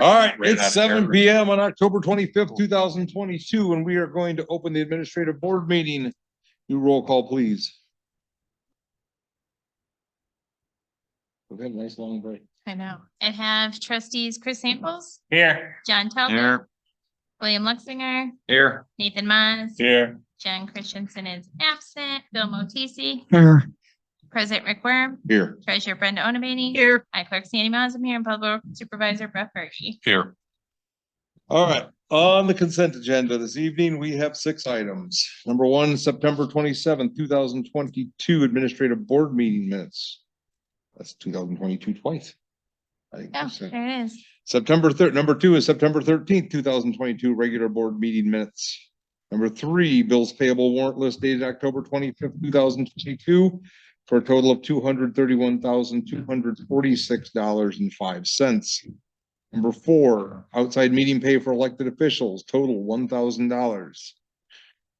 All right, Right it's out of 7 there. PM on October 25th, 2022, and we are going to open the administrative board meeting. Do roll call, please. Okay, nice long break. I know. I have trustees Chris Samples, Here. John Talbot, Here. William Luxinger, Here. Nathan Maz, Here. John Christensen is absent, Bill Motisi, Here. President Rick Worm, Here. Treasurer Brenda Onamany. Here. I Clerk Sandy Miles, I'm here, and Public Works Supervisor Brett Fergie. Here. All right, on the consent agenda this evening, we have 6 items. Number 1, September 27th, 2022 administrative board meeting minutes. That's 2022 twice. I think Oh, that's it. there it is. September 3rd, number 2 is September 13th, 2022 regular board meeting minutes. Number 3, bills payable warrant list dated October 25th, 2022 for a total of $231,246.05. Number 4, outside meeting pay for elected officials, total $1,000.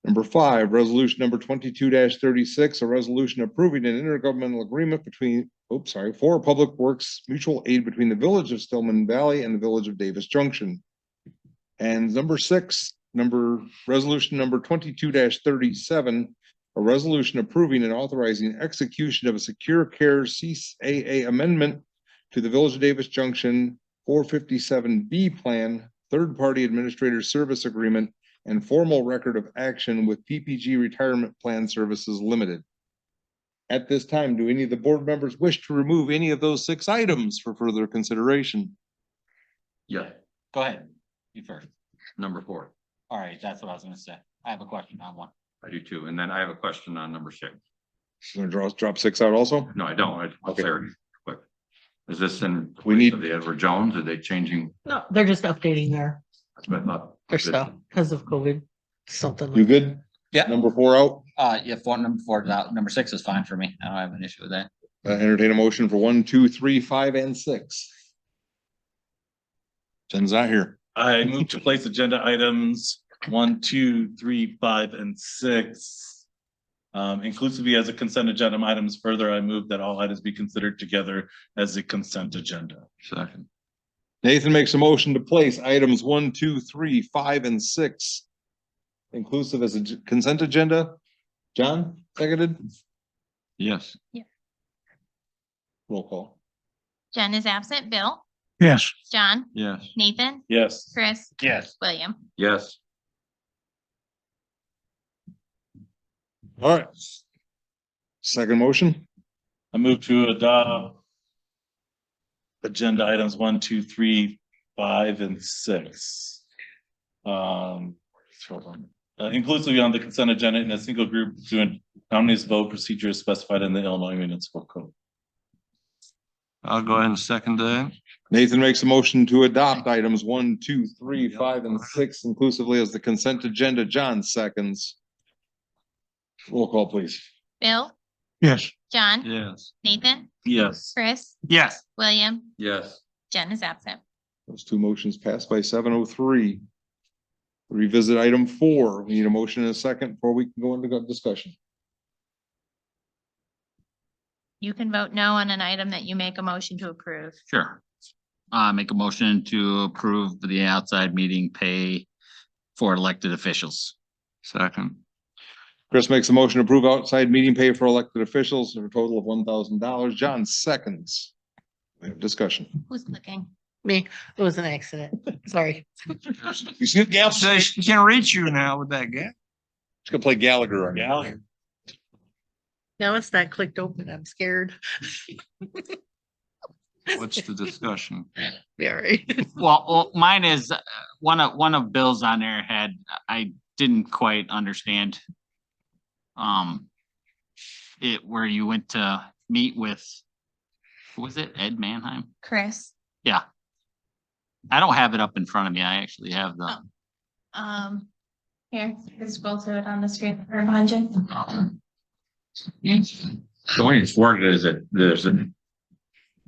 Number 5, resolution number 22-36, a resolution approving an intergovernmental agreement between, for public works mutual aid between the village of Stillman Valley and the village of Davis Junction. And number 6, resolution number 22-37, a resolution approving and authorizing execution of a secure care CAA amendment to the village of Davis Junction 457B plan, third-party administrator service agreement, and formal record of action with PPG Retirement Plan Services Limited. At this time, do any of the board members wish to remove any of those 6 items for further consideration? Yeah, go ahead. You first. Number 4. All right, that's what I was gonna say. I have a question on one. I do too. And then I have a question on number 6. You gonna drop 6 out also? No, I don't. Okay. Quick. Is this in? We need- The Edward Jones? Are they changing? No, they're just updating their stuff because of COVID, something. You good? Yeah. Number 4 out? Yeah, number 4 is out. Number 6 is fine for me. I don't have an issue with that. Entertain a motion for 1, 2, 3, 5, and 6. Jen's not here. I move to place agenda items 1, 2, 3, 5, and 6. Inclusively as a consent agenda items. Further, I move that all items be considered together as a consent agenda. Second. Nathan makes a motion to place items 1, 2, 3, 5, and 6 inclusive as a consent agenda. John, seconded? Yes. Roll call. Jen is absent, Bill, Yes. John, Yes. Nathan, Yes. Chris, Yes. William. Yes. All right. Second motion. I move to adopt agenda items 1, 2, 3, 5, and 6. Inclusively on the consent agenda in a single group to nominates vote procedure specified in the Illinois Municipal Code. I'll go ahead and second that. Nathan makes a motion to adopt items 1, 2, 3, 5, and 6 inclusively as the consent agenda. John seconds. Roll call, please. Bill, Yes. John, Yes. Nathan, Yes. Chris, Yes. William, Yes. Jen is absent. Those 2 motions passed by 703. Revisit item 4. We need a motion and a second before we can go into discussion. You can vote no on an item that you make a motion to approve. Sure. Make a motion to approve the outside meeting pay for elected officials. Second. Chris makes a motion to approve outside meeting pay for elected officials for a total of $1,000. John seconds. We have discussion. Who's clicking? Me, it was an accident. Sorry. You see Gal? She's She can reach you now with that gap. gonna play Gallagher on you. Now it's not clicked open. I'm scared. What's the discussion? Yeah, right. Well, mine is one of Bill's on there had, I didn't quite understand. It where you went to meet with, who was it? Ed Mannheim? Chris. Yeah. I don't have it up in front of me. I actually have the. Here, just scroll to it on the screen or behind you. The way it's worded is that there's a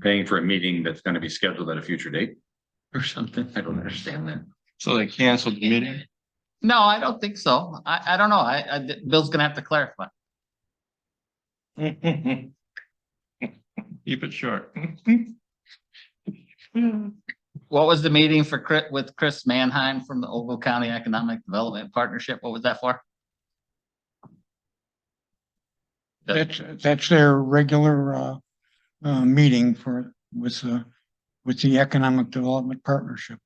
paying for a meeting that's gonna be scheduled at a future date or something. I don't understand that. So they canceled the meeting? No, I don't think so. I don't know. Bill's gonna have to clarify. Keep it short. What was the meeting for with Chris Manheim from the Ogle County Economic Development Partnership? What was that for? That's their regular meeting with the Economic Development Partnership.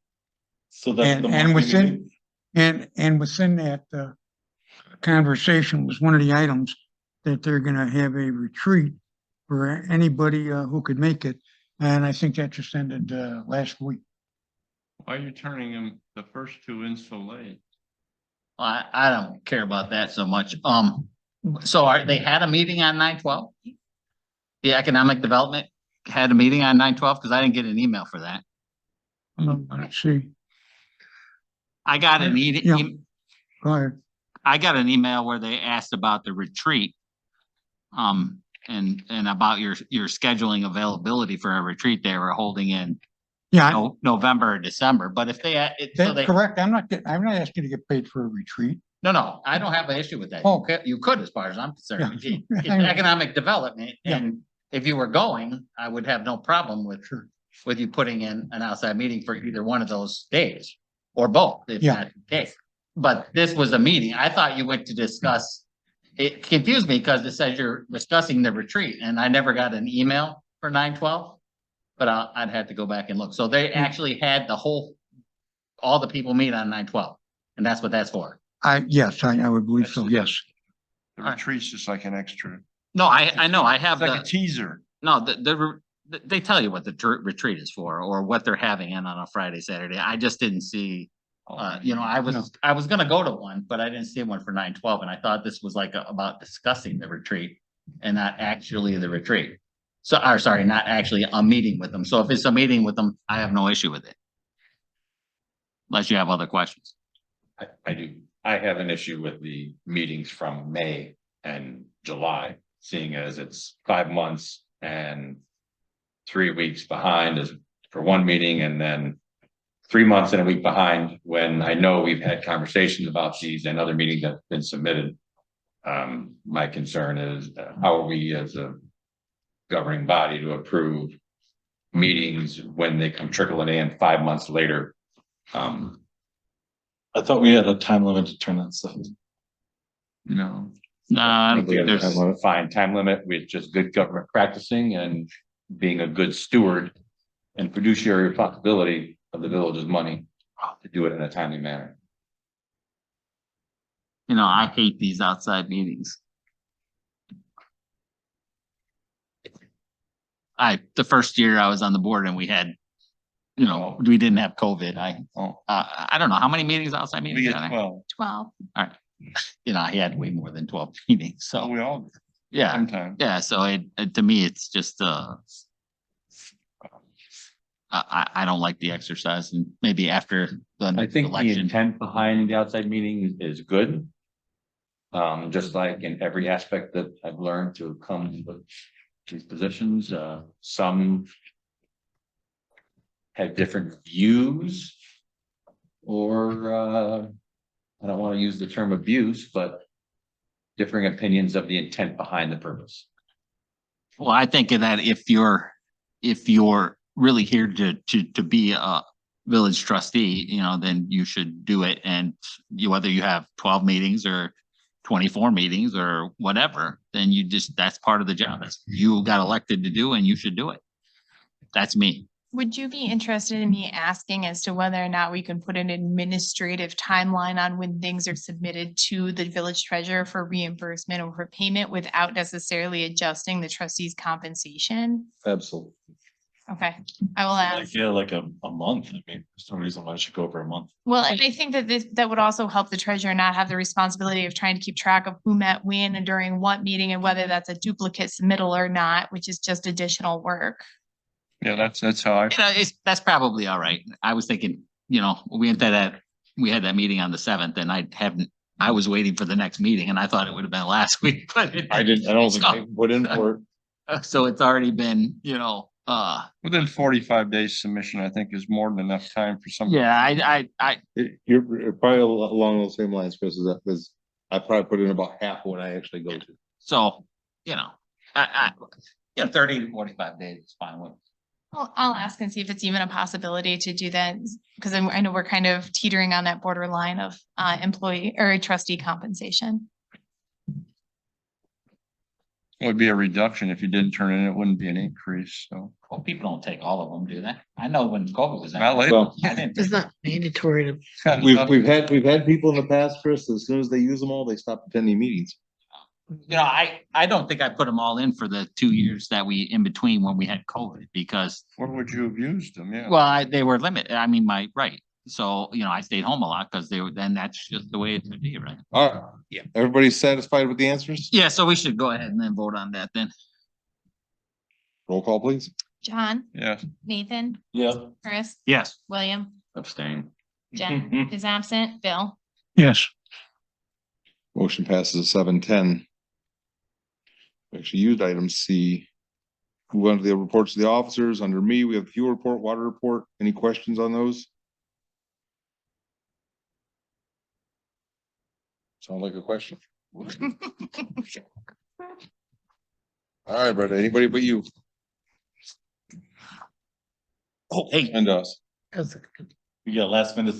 So that's the And monthly meeting? within that conversation was one of the items that they're gonna have a retreat for anybody who could make it. And I think that just ended last week. Why are you turning them, the first two in so late? I don't care about that so much. So they had a meeting on 9/12? The Economic Development had a meeting on 9/12? Because I didn't get an email for that. Let's see. I got an Yeah. Go ahead. I got an email where they asked about the retreat. And about your scheduling availability for a retreat they were holding in Yeah, November or December, but if they, so that's they, correct. I'm not asking to get paid for a retreat. no, I don't have an issue with that. Oh. You could, as far as I'm concerned. Yeah. It's economic development, Yeah. and if you were going, I would have no problem with you putting in an outside meeting for either one of those days or both, if Yeah. not the case. But this was a meeting. I thought you went to discuss. It confused me because it says you're discussing the retreat and I never got an email for 9/12. But I'd have to go back and look. So they actually had all the people meet on 9/12, and that's what that's for. Yes, I would believe so. Yes. The retreat's just like an extra, No, I know, I have it's like a the, teaser. no, they tell you what the retreat is for or what they're having in on a Friday, Saturday. I just didn't see. I was gonna go to one, but I didn't see one for 9/12, and I thought this was like about discussing the retreat and not actually the retreat. So, or sorry, not actually a meeting with them. So if it's a meeting with them, I have no issue with it. Unless you have other questions. I do. I have an issue with the meetings from May and July, seeing as it's 5 months and 3 weeks behind is for one meeting and then 3 months and a week behind when I know we've had conversations about these and other meetings that have been submitted. My concern is how are we as a governing body to approve meetings when they come trickling in 5 months later? I thought we had a time limit to turn that stuff. No. No, I don't We think have there's, a fine time limit with just good government practicing and being a good steward and fiduciary responsibility of the village's money to do it in a timely manner. I hate these outside meetings. The first year I was on the board and we had, we didn't have COVID. I don't know, how many meetings, outside We meetings? get are there? 12. 12. I had way more than 12 meetings, so, We all yeah, sometimes. yeah, so to me, it's just, I don't like the exercise, and maybe after the I think the election. intent behind the outside meeting is good. Just like in every aspect that I've learned to come with these positions, some have different views or, I don't want to use the term abuse, but differing opinions of the intent behind the purpose. Well, I think that if you're really here to be a village trustee, then you should do it. And whether you have 12 meetings or 24 meetings or whatever, then that's part of the job. You got elected to do and you should do it. That's me. Would you be interested in me asking as to whether or not we can put an administrative timeline on when things are submitted to the village treasurer for reimbursement or for payment without necessarily adjusting the trustee's compensation? Absolutely. Okay, I will ask. Like a month. I mean, there's no reason why it should go over a month. Well, and I think that would also help the treasurer not have the responsibility of trying to keep track of who met when and during what meeting and whether that's a duplicate submittal or not, which is just additional work. Yeah, that's how I. That's probably all right. I was thinking, we had that meeting on the 7th and I was waiting for the next meeting and I thought it would have been last week, but I don't think I put in for it. so it's already been, Within 45 days submission, I think is more than enough time for some. yeah, You're probably along those same lines, Chris, because I probably put in about half of what I actually go to. so, 30 to 45 days is fine with. I'll ask and see if it's even a possibility to do that, because I know we're kind of teetering on that borderline of employee or trustee compensation. It would be a reduction. If you didn't turn in, it wouldn't be an increase, so. Well, people don't take all of them, do they? I know when COVID was. Not late. Well, I didn't It's take- not mandatory to, we've had people in the past, Chris, as soon as they use them all, they stop attending meetings. You know, I don't think I put them all in for the 2 years that we, in between when we had COVID, because, Where would you have used them? Yeah. well, they were limited. I mean, right. So, you know, I stayed home a lot because then that's just the way it would be, right? All right. Yeah. Everybody's satisfied with the answers? Yeah, so we should go ahead and then vote on that then. Roll call, please. John, Yeah. Nathan, Yeah. Chris, Yes. William, Abstain. Jen is absent, Bill. Yes. Motion passes 7-10. We actually used item C. Move on to the reports of the officers. Under me, we have fuel report, water report. Any questions on those? Sound like a question. All right, Brenda, anybody but you Oh, hey, and us. as a- We got last minute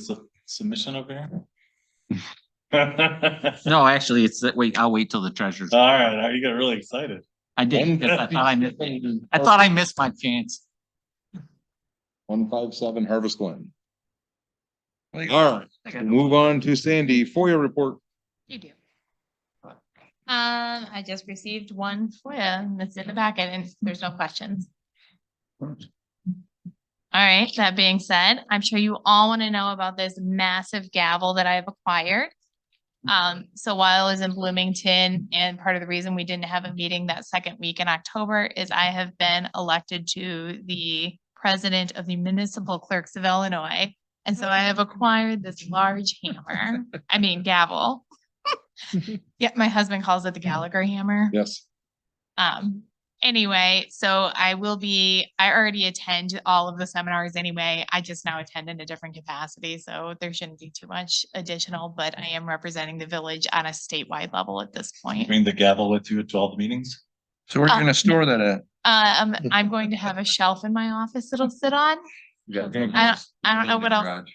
submission over here? no, actually, it's that, wait, I'll wait till the treasurer's. All right, you got really excited. I did, because I thought I missed my chance. 157 Harvest Glen. All right, move on to Sandy, FOIA report. You do. I just received one FOIA and it's in the packet and there's no questions. All right, that being said, I'm sure you all want to know about this massive gavel that I've acquired. So while I was in Bloomington, and part of the reason we didn't have a meeting that second week in October is I have been elected to the president of the Municipal Clerks of Illinois. And so I have acquired this large hammer, I mean gavel. Yeah, my husband calls it the Gallagher hammer. Yes. Anyway, so I already attend all of the seminars anyway. I just now attend in a different capacity, so there shouldn't be too much additional, but I am representing the village on a statewide level at this point. Bring the gavel with you to all the meetings? So where are you gonna store that at? I'm going to have a shelf in my office it'll sit on. I don't know what else.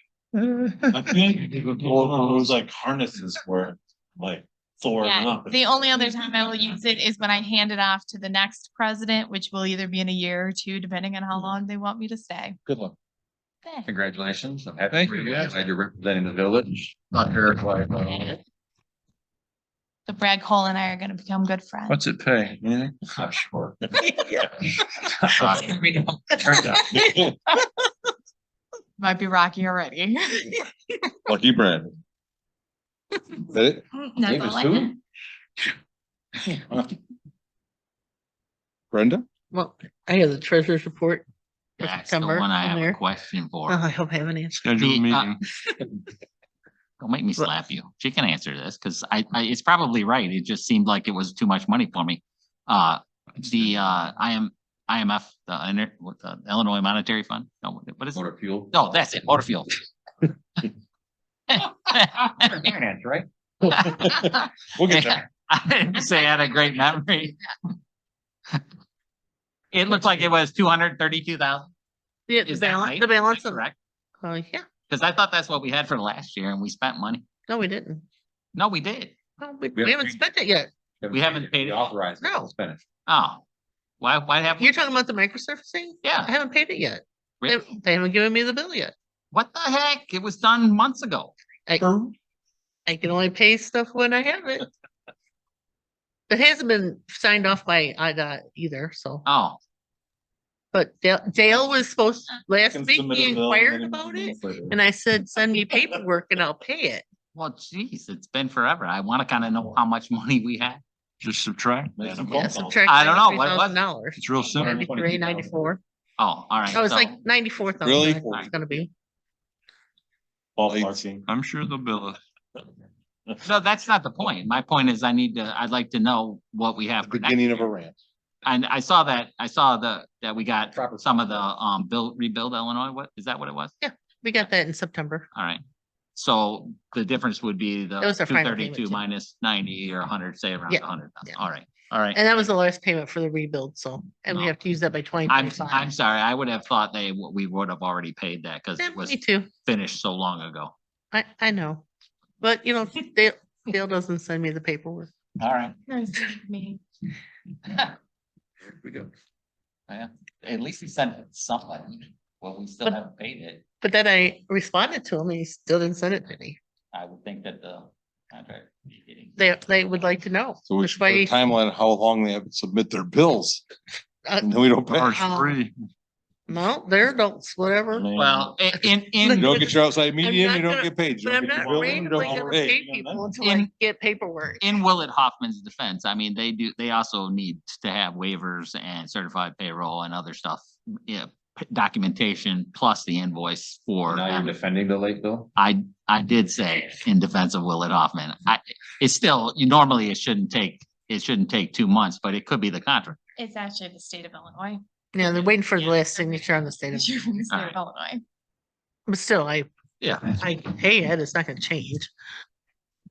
I think those like harnesses were like Thor. Yeah, the only other time I will use it is when I hand it off to the next president, which will either be in a year or two, depending on how long they want me to stay. Good luck. Thanks. Congratulations. I'm happy Thank for you. you. Glad you're representing the village. Not here. So Brad Cole and I are gonna become good friends. What's it pay? Anything? I'm sure. Might be rocky already. Lucky Brandon. That it? That's Name all is I who? have. Brenda? Well, I have the treasurer's report for That's the September one I in have a there. question for. I hope I have an answer. Schedule a The, meeting. Don't make me slap you. She can answer this, because it's probably right. It just seemed like it was too much money for me. IMF, the Illinois Monetary Fund, no, what is it? Motor fuel. No, that's it, motor fuel. Right? We'll get there. I didn't say I had a great memory. It looked like it was 232,000. Yeah, Is that right? the balance Is that of, correct? yeah, Because I thought that's what we had for last year and we spent money. no, we didn't. No, we did. No, we We haven't haven't spent it yet. We haven't paid it. Authorized. No. It's finished. Oh, why haven't? You're talking about the microsurfacing? I Yeah, haven't paid it yet. really? They haven't given me the bill yet. What the heck? It was done months ago. I can only pay stuff when I have it. It hasn't been signed off by IDOT either, so, Oh, but Dale was supposed, last Can week submit he a bill inquired and about then- it, and I said, send me paperwork and I'll pay it. well, geez, it's been forever. I want to kind of know how much money we had. Just subtract. Make some Yeah, phone calls. subtract I don't know, what was it? $93,000. It's real simple. 93, 94. Oh, all right. Oh, it's so- like 94,000. Really? It's gonna be. Ballparking. I'm sure they'll bill us. No, that's not the point. My point is I'd like to know what we have. for next Beginning of a year. rant. And I saw that we got some of the rebuild Illinois. What, is that what it was? We got that in September. All right. So the difference would be the That was our two final payment, thirty-two too. minus 90 or 100, say around Yeah, 100. yeah. All right. All right. And that was the last payment for the rebuild, so, and we No. have to use that by twenty I'm twenty-five. sorry. I would have thought we would have already paid that because it was Me too. finished so long ago. I know. But you know, Dale doesn't send me the paperwork. All right. Me. There we go. Yeah, at least he sent something. Well, we still But- haven't paid it. But then I responded to him and he still didn't send it to me. I would think that the contract. would be getting- They would like to know. So we That's should put why a he- timeline of how long they have to submit their bills. And then we don't pay. March Oh. 3. No, they're adults, whatever. Well, You don't get your outside median, you not don't get paid. You But don't I'm get your not bill, you randomly don't gonna get pay paid. people until I In- get paperwork. in Willett Hoffman's defense, I mean, they also need to have waivers and certified payroll and other stuff. Yeah, documentation plus the invoice for. Now you're defending the late bill? I did say in defense of Willett Hoffman, it's still, normally it shouldn't take 2 months, but it could be the contract. It's actually the state of Illinois. Yeah, they're waiting for the last signature on the state of, You're from the state Alright. of Illinois. but still, Yeah. I pay it, it's not gonna change.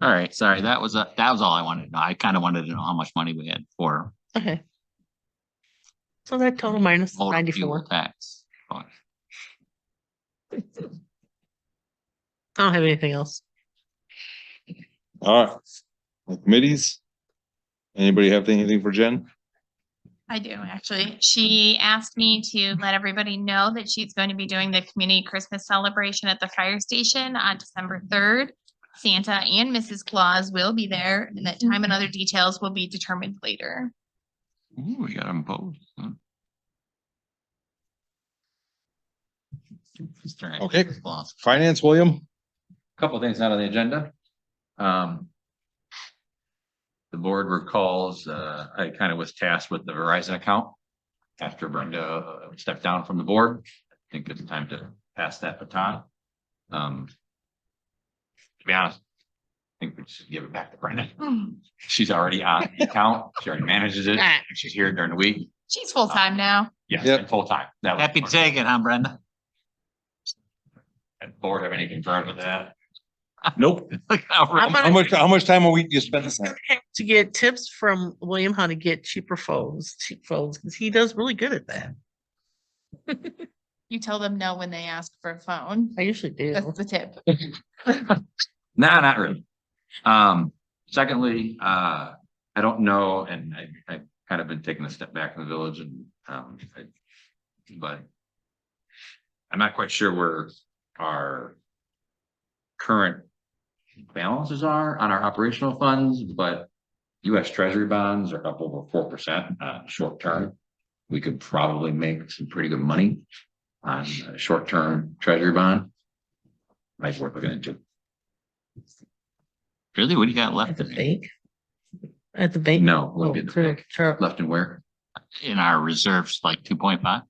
All right, sorry, that was all I wanted to know. I kind of wanted to know how much money we had for Okay. So that total minus motor fuel 94. tax. I don't have anything else. All right. Committees? Anybody have anything for Jen? I do, actually. She asked me to let everybody know that she's going to be doing the community Christmas celebration at the fire station on December 3rd. Santa and Mrs. Claus will be there, and that time and other details will be determined later. Ooh, we got them both. huh? Okay. Finance, William? Couple of things not on the agenda. The board recalls, I kind of was tasked with the Verizon account. After Brenda stepped down from the board, I think it's time to pass that baton. To be honest, I think we should give it back to Brenda. She's already on the account, she already manages it, Ah. she's here during the week. She's full-time now. Yeah, Yep. and full time. That was Happy to take it, huh, Brenda? And board have any concern with that? Nope. Look how I'm red- gonna How much time a week do you spend? have to get tips from William how to get cheap phones, because he does really good at that. You tell them no when they ask for a phone. I usually do. That's the tip. Nah, not really. Secondly, I don't know, and I've kind of been taking a step back in the village and, but I'm not quite sure where our current balances are on our operational funds, but US Treasury bonds are up over 4%, short term. We could probably make some pretty good money on a short-term Treasury bond. Might be worth looking into. Really, what do you got At left the in, bank? At the bank? No, Oh, wouldn't be at the through bank. Char- Left and where? our reserves, like 2.5?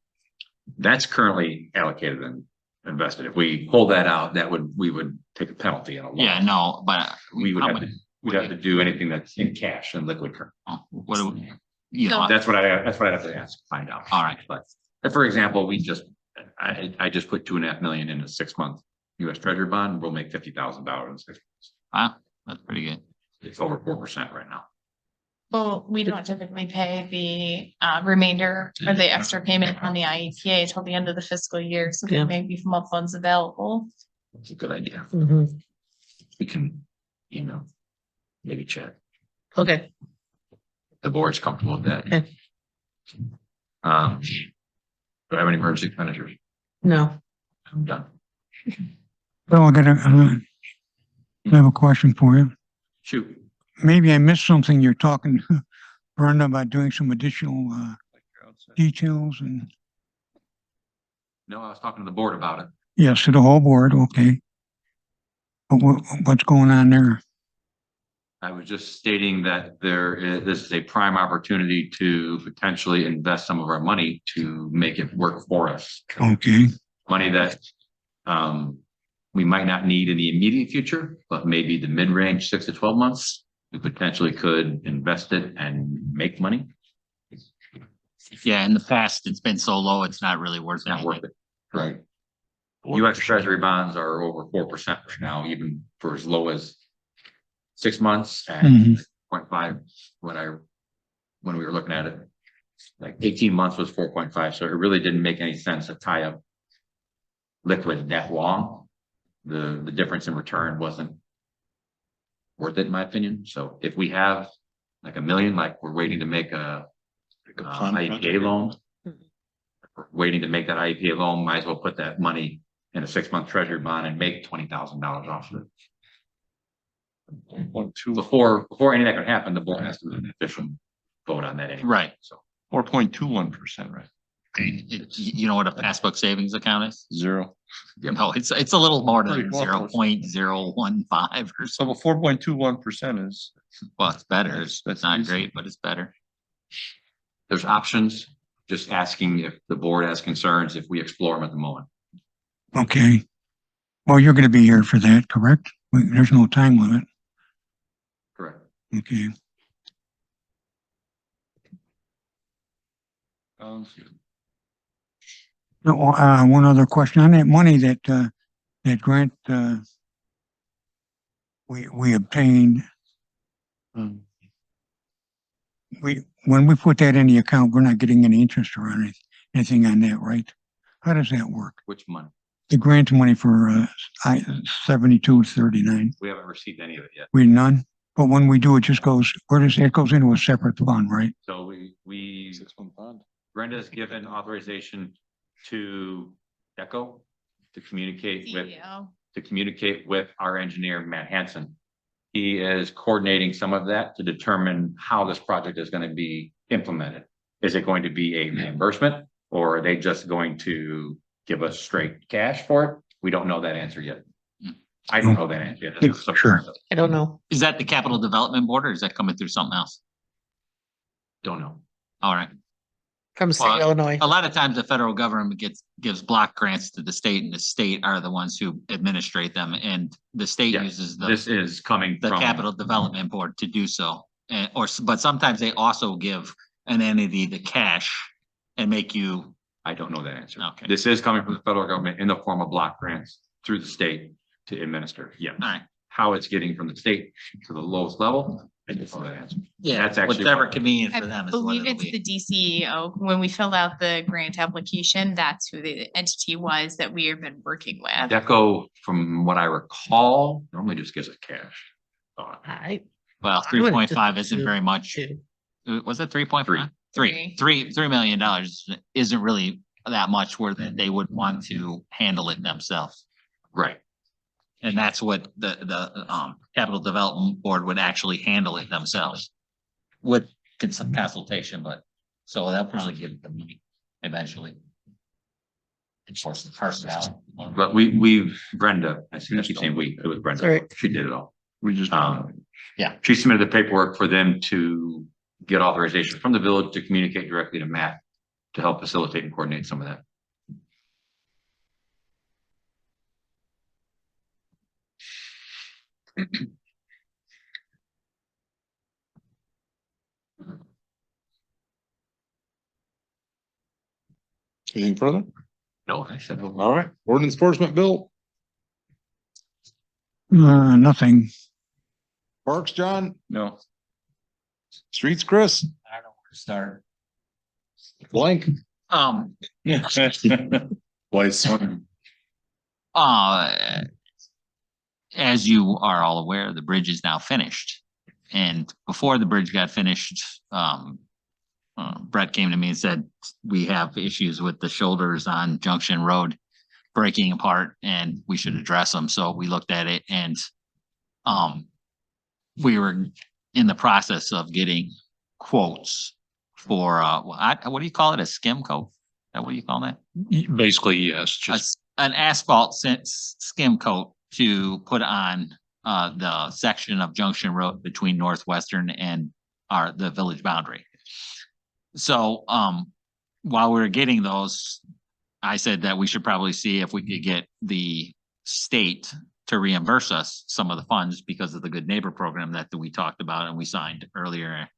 That's currently allocated and invested. If we pull that out, we would take a penalty on a loan. Yeah, no, but We would how have, many- we'd have to do anything that's in cash and liquid currency. what do we, you know, That's what I'd have to ask, find out. All right. But for example, I just put 2.5 million in a 6-month US Treasury bond. We'll make $50,000 in 6 months. wow, that's pretty good. It's over 4% right now. Well, we don't typically pay the remainder or the extra payment on the IETA till the end of the fiscal year, so Yeah. there may be more funds available. It's a good idea. Mhm. We can, maybe check. Okay, The board's comfortable with that. Okay. Do I have any emergency expenditures? no, I'm done. Well, I have a question for you. Shoot. Maybe I missed something. You're talking, Brenda, about doing some additional, details and, No, I was talking to the board about it. yes, to the whole board, okay. But what's going on there? I was just stating that this is a prime opportunity to potentially invest some of our money to make it work for us. Okay, Money that we might not need in the immediate future, but maybe the mid-range 6 to 12 months, we potentially could invest it and make money. Yeah, in the past, it's been so low, it's not really worth It's not worth it. it. Right. US Treasury bonds are over 4% right now, even for as low as 6 months and Mhm. 0.5, what I when we were looking at it. Like 18 months was 4.5, so it really didn't make any sense to tie up liquid that long. The difference in return wasn't worth it, in my opinion. So if we have like $1 million, like we're waiting to make a IEPA loan, we're waiting to make that IEPA loan, might as well put that money in a 6-month treasury bond and make $20,000 off of it. Before any of that can happen, the board has to do an official vote on that anyway. Right. So 4.21%, right? You know what a passbook savings account is? Zero. No, it's a little more Pretty than close. 0.015 or so. So 4.21% is. Well, it's better. It's That's not easy. great, but it's better. there's options, just asking if the board has concerns, if we explore them at the moment. Okay. Well, you're gonna be here for that, correct? There's no time limit. Correct. Okay. No, one other question on that money that grant, we obtained. When we put that in the account, we're not getting any interest or anything on that, right? How does that work? Which money? The grant money for, 7239, We haven't received any of it yet. we none? But when we do, it just goes, where does it goes into a separate fund, right? So we, Brenda's given authorization to DECO to communicate with, CEO. our engineer, Matt Hanson. He is coordinating some of that to determine how this project is going to be implemented. Is it going to be a reimbursement, or are they just going to give us straight cash for it? We don't know that answer yet. I don't know that answer yet. Sure. I don't know. Is that the capital development board or is that coming through something else? Don't know. All right. From state Well, Illinois. A lot of times the federal government gives block grants to the state and the state are the ones who administrate them and the state Yeah, uses This is coming the from. capital development board to do so. But sometimes they also give an entity the cash and make you, I don't know that answer. Okay. This is coming from the federal government in the form of block grants through the state to administer. Yeah. all right. How it's getting from the state to the lowest level, I don't know that answer. Yeah, That's actually- whatever convenient I for them is what believe it'll it's the be. DCEO. When we filled out the grant application, that's who the entity was that we have been working with. DECO, from what I recall, normally just gives us cash. Well, I would 3.5 just isn't do very much. two. Was it 3.5? Three. $3 million isn't really that much where they would want to handle it themselves. Right. And that's what the capital development board would actually handle it themselves. With consultation, but so they'll probably give the money eventually. Enforce the personnel. But Brenda, I keep saying we, it was Brenda. Sorry. She did it all. We just. Yeah. She submitted the paperwork for them to get authorization from the village to communicate directly to Matt to help facilitate and coordinate some of that. Anything further? No, I said. All right, ordinance enforcement bill, Nothing. Parks, John, No. streets, Chris, I don't know where to start. blank. Twice. As you are all aware, the bridge is now finished. And before the bridge got finished, Brett came to me and said, we have issues with the shoulders on Junction Road breaking apart and we should address them. So we looked at it and we were in the process of getting quotes for, what do you call it? A skim coat? Is that what you call that? Basically, yes, just. An asphalt skim coat to put on the section of Junction Road between Northwestern and the village boundary. So while we were getting those, I said that we should probably see if we could get the state to reimburse us some of the funds because of the Good Neighbor program that we talked about and we signed earlier.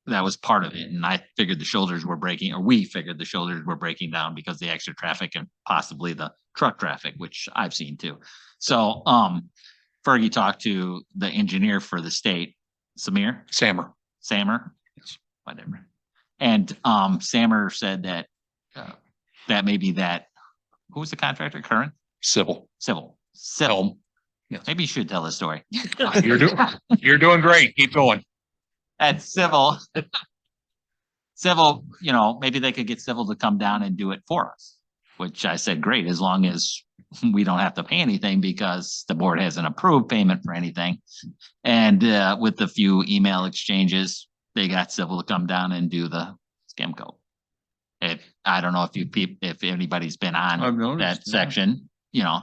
That was part of it. And I figured the shoulders were breaking, or we figured the shoulders were breaking down because of the extra traffic and possibly the truck traffic, which I've seen too. So Fergie talked to the engineer for the state, Samir. Sammer, whatever. And, Sammer said that, that maybe that, who was the contractor, Current? Civil. Civil. Yes. Maybe you should tell the story. You're doing great. Keep going. At Civil. Civil, you know, maybe they could get Civil to come down and do it for us, which I said, great, as long as we don't have to pay anything because the board hasn't approved payment for anything. And, with a few email exchanges, they got Civil to come down and do the skim coat. I don't know if if anybody's been on I've noticed, that section, you know,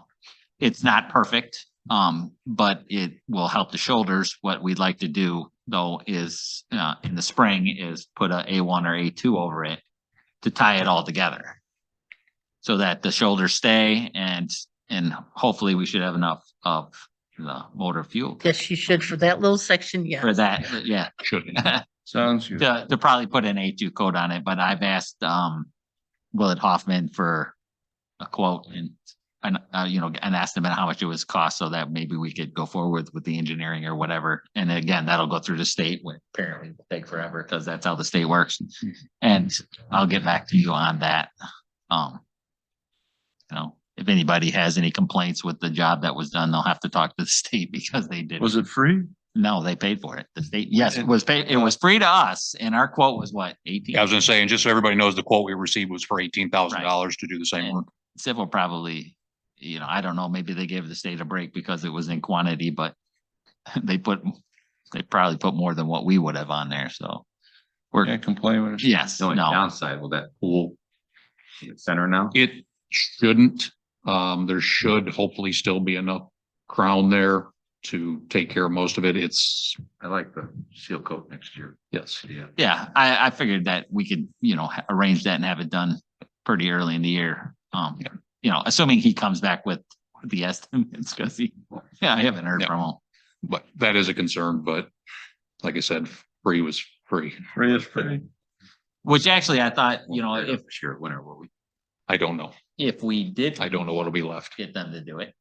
it's not perfect. But it will help the shoulders. What we'd like to do though is, in the spring is put a A1 or A2 over it to tie it all together. So that the shoulders stay and hopefully we should have enough of the motor fuel Yes, you should for that little section, yeah. for that, yeah. Should. Sounds good. To probably put an A2 coat on it, but I've asked, Willard Hoffman for a quote and, you know, an estimate how much it was cost so that maybe we could go forward with the engineering or whatever. And again, that'll go through the state, which apparently will take forever because that's how the state works. And I'll get back to you on that. You know, if anybody has any complaints with the job that was done, they'll have to talk to the state because they did. Was it free? No, they paid for it. The state, yes, it was paid. It was free to us and our quote was what, 18? I was gonna say, and just so everybody knows, the quote we received was for $18,000 to do the same And work. Civil probably, you know, I don't know, maybe they gave the state a break because it was in quantity, but they probably put more than what we would have on there, so. Can't complain with it. Yes, The only no, downside with that pool in the center now. It shouldn't. There should hopefully still be enough crown there to take care of most of it. It's, I like the seal coat next year. yes. Yeah. yeah, I figured that we could, you know, arrange that and have it done pretty early in the year. Yeah. You know, assuming he comes back with the estimates, because I haven't heard Yeah. from him. But that is a concern, but like I said, free was free. Free is free. Which actually I thought, you know, if Sure, winter, will we? I don't know. we did. I don't know what'll be left. Get them to do it.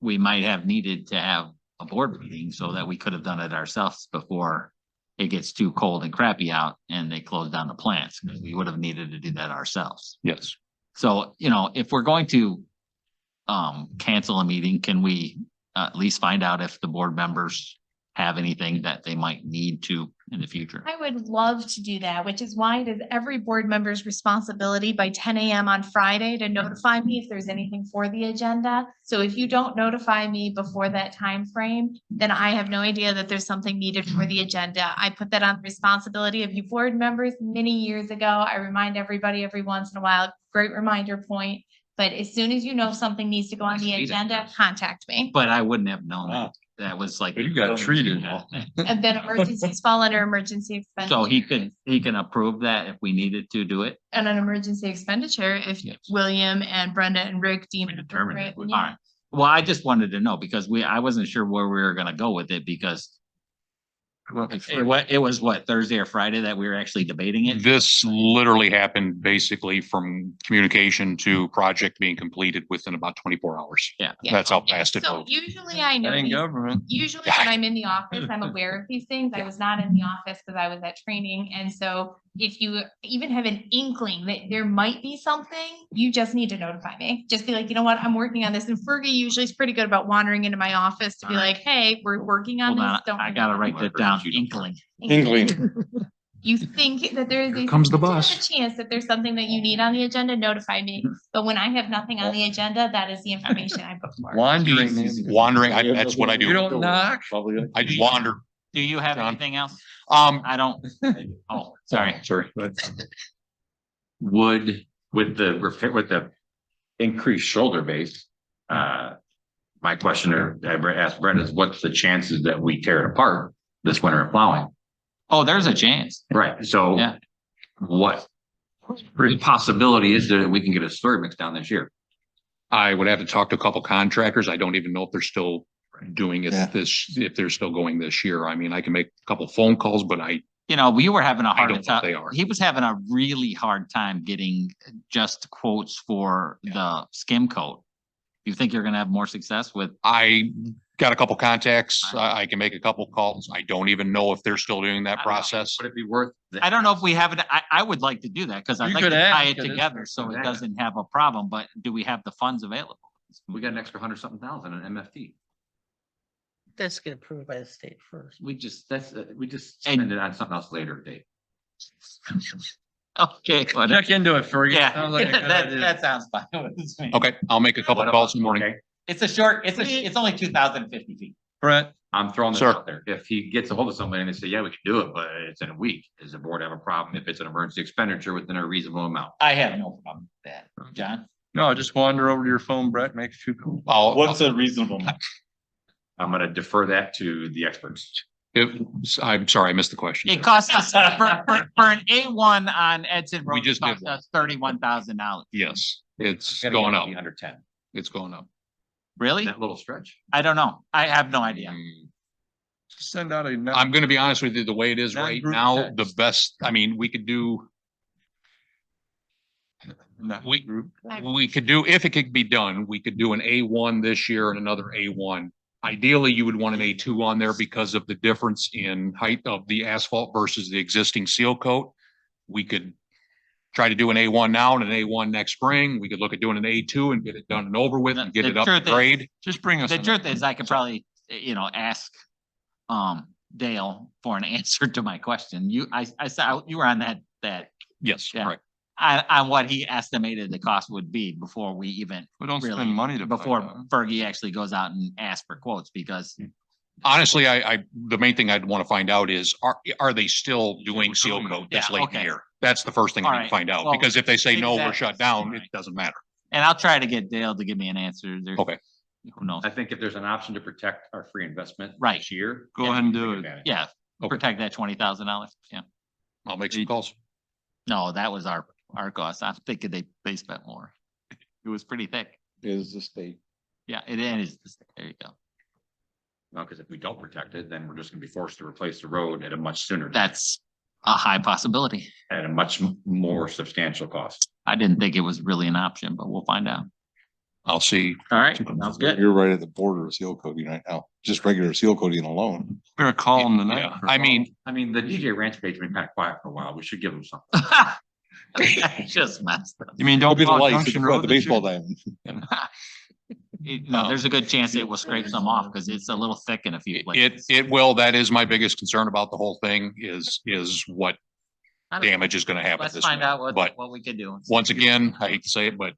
We might have needed to have a board meeting so that we could have done it ourselves before it gets too cold and crappy out and they close down the plants. Because we would have needed to do that ourselves. Yes. So, you know, if we're going to cancel a meeting, can we at least find out if the board members have anything that they might need to in the future? I would love to do that, which is why it is every board member's responsibility by 10 a.m. on Friday to notify me if there's anything for the agenda. So if you don't notify me before that time frame, then I have no idea that there's something needed for the agenda. I put that on the responsibility of you board members many years ago. I remind everybody every once in a while, great reminder point. But as soon as you know something needs to go on the agenda, contact me. But I wouldn't have known that. That was like. You got treated. And then emergencies fall under emergency expenditure. So he can approve that if we needed to do it. And an emergency expenditure if Yes. William and Brenda and Rick deem it determine it. appropriate. All right. Well, I just wanted to know because I wasn't sure where we were gonna go with it because it was what, Thursday or Friday that we were actually debating it? This literally happened basically from communication to project being completed within about 24 hours. Yeah. Yeah. That's how fast it So goes. usually I know, government. usually when I'm in the office, I'm aware of these things. I was not in the office because I was at training. And so if you even have an inkling that there might be something, you just need to notify me. Just be like, you know what, I'm working on this. And Fergie usually is pretty good about wandering into my office to be All right. like, hey, we're working on Hold on, this. Don't I gotta write that down. Inkling. Inkling. You think that there is Here a comes the slim bus. chance that there's something that you need on the agenda, notify me. But when I have nothing on the agenda, that is the information I put forward. Wandering, that's what I do. knock. I just wander. Do you have John. anything else? Um, I don't. Oh, sorry. Sorry. Would, with the increased shoulder base, my question I asked Brenda is what's the chances that we tear it apart this winter of plowing? Oh, there's a chance. Right, so. Yeah. What possibility is there that we can get a story mix down this year? I would have to talk to a couple contractors. I don't even know if they're still doing it Yeah. if they're still going this year. I mean, I can make a couple phone calls, but You know, we were having a I hard don't know if they time. are. He was having a really hard time getting just quotes for the skim coat. You think you're gonna have more success with, I got a couple contacts. I can make a couple calls. I don't even know if they're still doing that process. Would it be worth? I don't know if we have it, I would like to do that, cause I'd You like could to tie ask, it 'cause it's- together, so it Yeah. doesn't have a problem, but do we have the funds available? We got an extra 100-something thousand in MFT. That's get approved by the state first. We just And- spend it on something else later, Dave. Okay, whatever. Check into it for you. Yeah, Sounds like a good that, idea. that sounds fine. with me. Okay, I'll make a couple calls in the morning. Okay, It's a short, it's only 2,050 feet. Brett, I'm throwing this Sir. out there. If he gets a hold of somebody and they say, yeah, we can do it, but it's in a week, does the board have a problem if it's an emergency expenditure within a reasonable amount? I have no problem with that. John? no, just wander over to your phone, Brett, make a few calls. What's a reasonable amount? I'm gonna defer that to the experts. I'm sorry, I missed the question. It costs us, for an A1 on Edson Road, it just did cost us $31,000. Yes, it's Gotta going get up. the Under 10, It's going up. Really? that little stretch. I don't know. I have no idea. Send out a. I'm gonna be honest with you, the way it is right Non-group now, text. the best, I mean, we could do, we could do, if it could be done, we could do an A1 this year and another A1. Ideally, you would want an A2 on there because of the difference in height of the asphalt versus the existing seal coat. We could try to do an A1 now and an A1 next spring. We could look at doing an A2 and get it done and over with and get The it up to truth is- grade. Just bring us. The truth is, I could probably, ask, Dale for an answer to my question. I saw, you were on that, Yes, Yeah. right. on what he estimated the cost would be before we even, We don't really, spend money to. find before out. Fergie actually goes out and asks for quotes, because Honestly, the main thing I'd want to find out is, are they still doing seal coat this Yeah, late in the okay. year? That's the first thing I need to Alright, find out, well, because if they say, no, we're exactly. shut down, it Alright. doesn't matter. and I'll try to get Dale to give me an answer. There's, Okay. who knows? I think if there's an option to protect our free investment. Right. This year. Go yeah, ahead and take do it. advantage. Yeah, Okay. protect that $20,000. Yeah. I'll make some calls. No, that was our cost. I'm thinking they spent more. It was pretty thick. Is the state. Yeah, it is. There you go. No, because if we don't protect it, then we're just gonna be forced to replace the road at a much sooner. time, That's a high possibility. At a much more substantial cost. I didn't think it was really an option, but we'll find out. I'll see. All right, sounds good. You're right at the border of seal coating right now, just regular seal coating alone. We're gonna call them tonight. Yeah, I mean, The DJ Ranch page has been kind of quiet for a while. We should give them something. Just messed up. You mean It'll don't be the plow lights, Junction the Road this baseball year? diamond. No, there's a good chance it will scrape some off because it's a little thick in a few places. it will, that is my biggest concern about the whole thing is what I don't know. damage is gonna happen Let's this find way. out But what we can do. once again, I hate to say it, but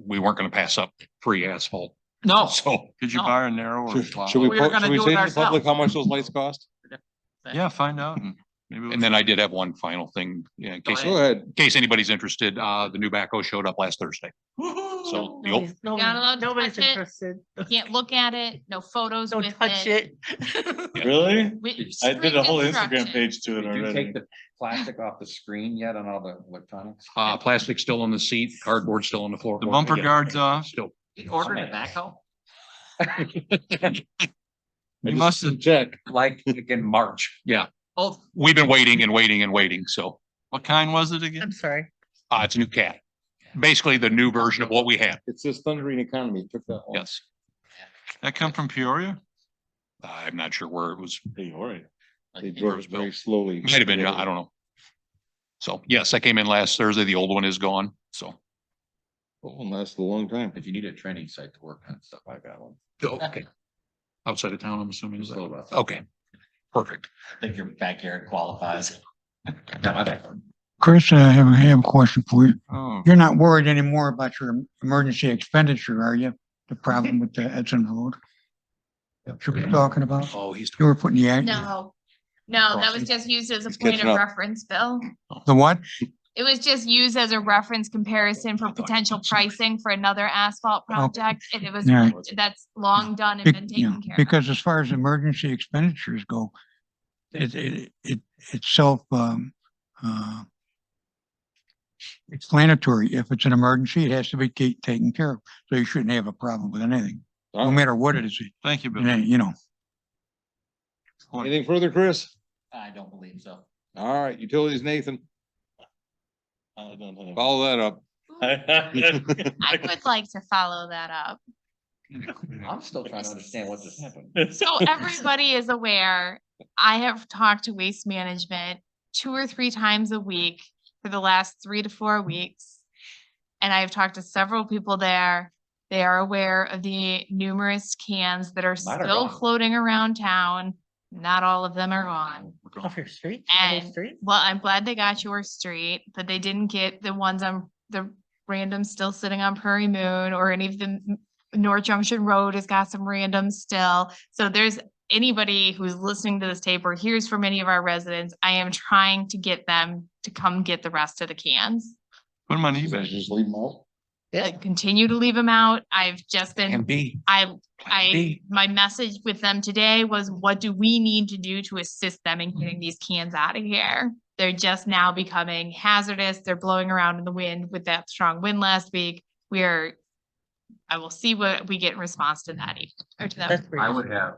we weren't gonna pass up free asphalt. No, So Could you No. buy a narrower? Should plow? should we, We were should gonna we do it say to the public ourselves. how much those lights cost? Yeah, find out and maybe. we'll- and then I did have one final thing, yeah, in case, Go Go ahead. in case anybody's interested, the new backhoe showed up last Thursday. So the old, Not allowed to Nobody's touch it. interested. Can't look at it, no photos Don't with touch it. it. Really? With I did a whole strict Instagram instructions. page to it Did you already. take the plastic off the screen yet on all the electronics? plastic still on the seat, cardboard still on the floor. The bumper Yeah, guards off. Still. you ordered a backhoe? You must have, Check. Like in March. Oh, We've been waiting and waiting and waiting, so, what kind was it again? I'm sorry. it's a new cat. Basically the new version of what we had, It's this thundering economy. Took that one. yes. That come from Peoria? I'm not sure where it was, Hey, all right. They Where it drove was it very built. slowly. Might have been, I don't know. So, yes, I came in last Thursday. The old one is gone, so. Oh, and lasted a long time. If you need a training site to work on stuff, I got one. Okay. Outside of town, I'm assuming. Is Just a that- little bit. Okay, perfect. I think your backyard qualifies. Not my bad. Chris, I have a question for you. Oh, You're not worried anymore about your emergency expenditure, are you? The problem with the Edson Road? Should we be talking about? Oh, he's. You were putting the ad, No, that was just used as a He's point catching of up. reference, Bill. the what? It was just used as a reference comparison for potential pricing for another asphalt project. And it was, Yeah. that's long done and Be- been you know, taken care of. Because as far as emergency expenditures go, it's explanatory. If it's an emergency, it has to be taken care of. So you shouldn't have a problem with anything, no matter what it is, thank you, Bill. you know. Anything further, Chris? I don't believe so. All right, utilities, Nathan. Follow that up. I would like to follow that up. I'm still trying to understand what just happened. So everybody is aware, I have talked to Waste Management 2 or 3 times a week for the last 3 to 4 weeks. And I've talked to several people there. They are aware of the numerous cans that are Mine are still gone. floating around town. Not all of them are gone. Off your street? And, well, I'm glad they got your street, but they didn't get the ones on the random still sitting on Prairie Moon or any of the North Junction Road has got some random still. So there's anybody who's listening to this tape or hears from any of our residents, I am trying to get them to come get the rest of the cans. Put them on eBay. Just leave them out. Yeah. Continue to leave them out. I've just been, B. my message with them today was, what do we need to do to assist them in getting these cans out of here? They're just now becoming hazardous. They're blowing around in the wind with that strong wind last week. I will see what we get in response to that. Or to That's them. pretty I would have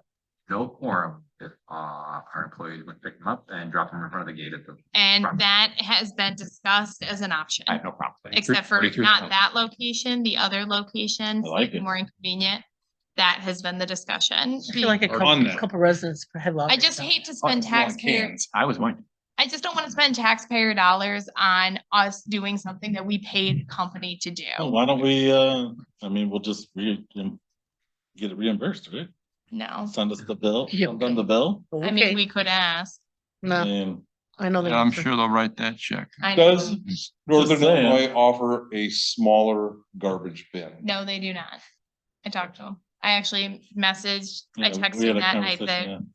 no quorum if our employees would pick them up and drop them in front of the gate at the. And Right. that has been discussed as an option, I have no problem. with that. except for 33 not that location, the other location, I like slightly it. more inconvenient. That has been the discussion. I feel like a Or couple, on that. couple residents have. I just hate to spend taxpayer, I was wondering. I just don't want to spend taxpayer dollars on us doing something that we paid the company to do. Well, Why don't we, we'll just get it reimbursed, right? No, Send us the bill, Yeah. send them the bill. I mean, we could ask. No, And I know. Yeah, I'm sure they'll write that check. I know. Does Northern saying. Illinois offer a smaller garbage bin? No, they do not. I talked to them. I actually messaged, I Yeah, we texted had a that night conversation,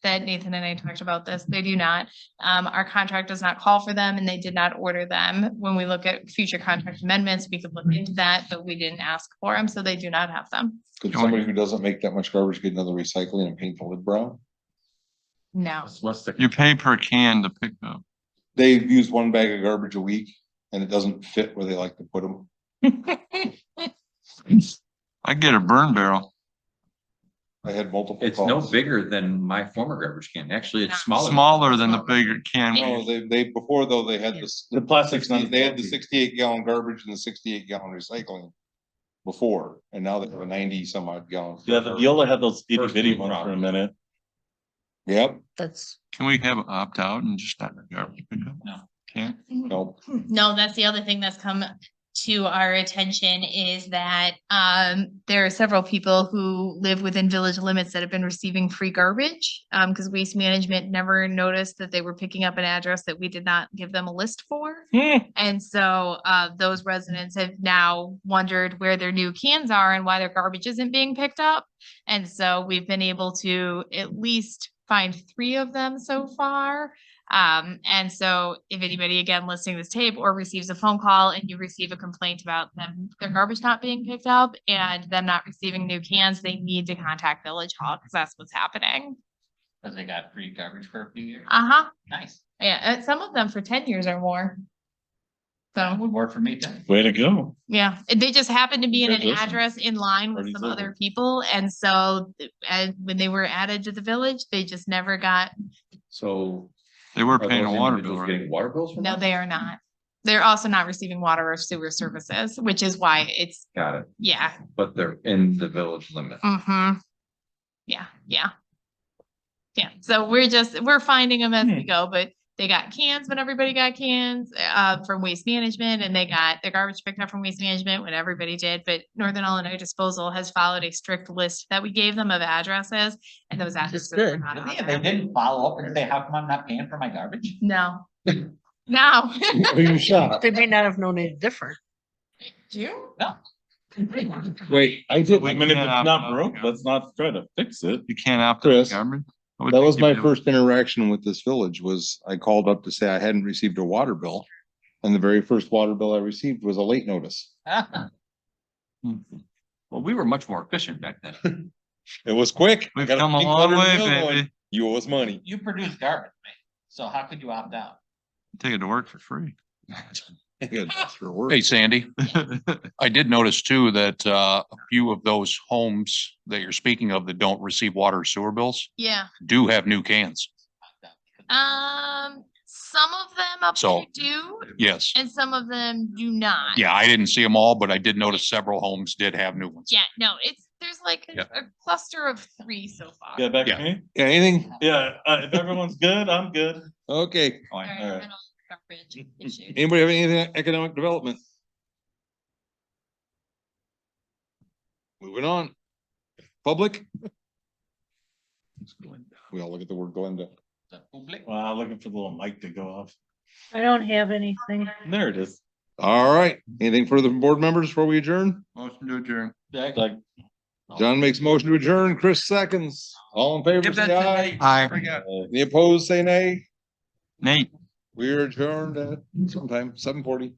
that Nathan and I talked about this. They do not. Our contract does not call for them and they did not order them. When we look at future contract amendments, we could look into that, but we didn't ask for them, so they do not have them. Could somebody who doesn't make that much garbage get another recycling and paint the lid brown? No. What's the? You pay per can to pick up. They use one bag of garbage a week and it doesn't fit where they like to put them. I get a burn barrel. I had multiple. It's no calls. bigger than my former garbage can. Actually, it's smaller. Smaller than the bigger can. No, before though, they had this. The plastic's not. They had the 68 gallon garbage and the 68 gallon recycling before, and now they have a 90 some odd gallon. Yeah, you only had those itty First bitty world ones for a problem. minute. Yep, That's, Can we have an opt out and just not garbage pickup? No. Can't. no, No, that's the other thing that's come to our attention is that there are several people who live within village limits that have been receiving free garbage. Because Waste Management never noticed that they were picking up an address that we did not give them a list for. And so those residents have now wondered where their new cans are and why their garbage isn't being picked up. And so we've been able to at least find 3 of them so far. And so if anybody again listening to this tape or receives a phone call and you receive a complaint about them, their garbage not being picked up and them not receiving new cans, they need to contact Village Hall because that's what's happening. Cause they got free garbage for a few years. Uh-huh. Nice. Yeah, and some of them for 10 years or more. That So, would work for me too. Way to go. yeah, they just happened to be in an Congratulations. address in line with Party's some over. other people. And so, and when they were added to the village, they just never got, So. They were are paying a those water individuals bill. right? Getting water bills from no, us? they are not. They're also not receiving water or sewer services, which is why it's, Got it, yeah. but they're in the village limit. Mm-hmm. Yeah, yeah. Yeah, so we're finding them as we go, but they got cans when everybody got cans, from Waste Management, and they got their garbage picked up from Waste Management when everybody did, but Northern Illinois Disposal has followed a strict list that we gave them of addresses, and those addresses are good. not on Yeah, there. they didn't follow up and say, how come I'm not paying for my garbage? No. No. Are you shocked? they may not have known any different. You? No. Wait, I I did, mean, if it's not broke, let's not try to fix it. You can't opt out Chris, garbage. I would that think was you'd my be able- first interaction with this village was I called up to say I hadn't received a water bill. And the very first water bill I received was a late notice. Well, we were much more efficient back then. It was quick. I We've got come a pink long letter in the way, mail going, baby. You owe us money. You produce garbage, man. So how could you opt out? Take it to work for free. Good, that's for work. Hey, Sandy, I did notice too that a few of those homes that you're speaking of that don't receive water or sewer bills Yeah. do have new cans. some of them up So- there do, Yes. and some of them do not. Yeah, I didn't see them all, but I did notice several homes did have new ones. Yeah, no, there's like Yeah. a cluster of 3 so far. Yeah, back to Yeah. me. Yeah, anything? Yeah, if everyone's good, I'm good. Okay. Environmental garbage issues. Anybody have anything economic development? Moving on. Public? We all look at the word Glenda. Wow, looking for the little mic to go off. I don't have anything. There it is. All right. Anything further from board members before we adjourn? Motion to adjourn. Like, John makes a motion to adjourn. Chris seconds. All in favor, Give that say to aye. Nate. Aye. Any opposed, say nay. Nate. We are adjourned at sometime 7:40.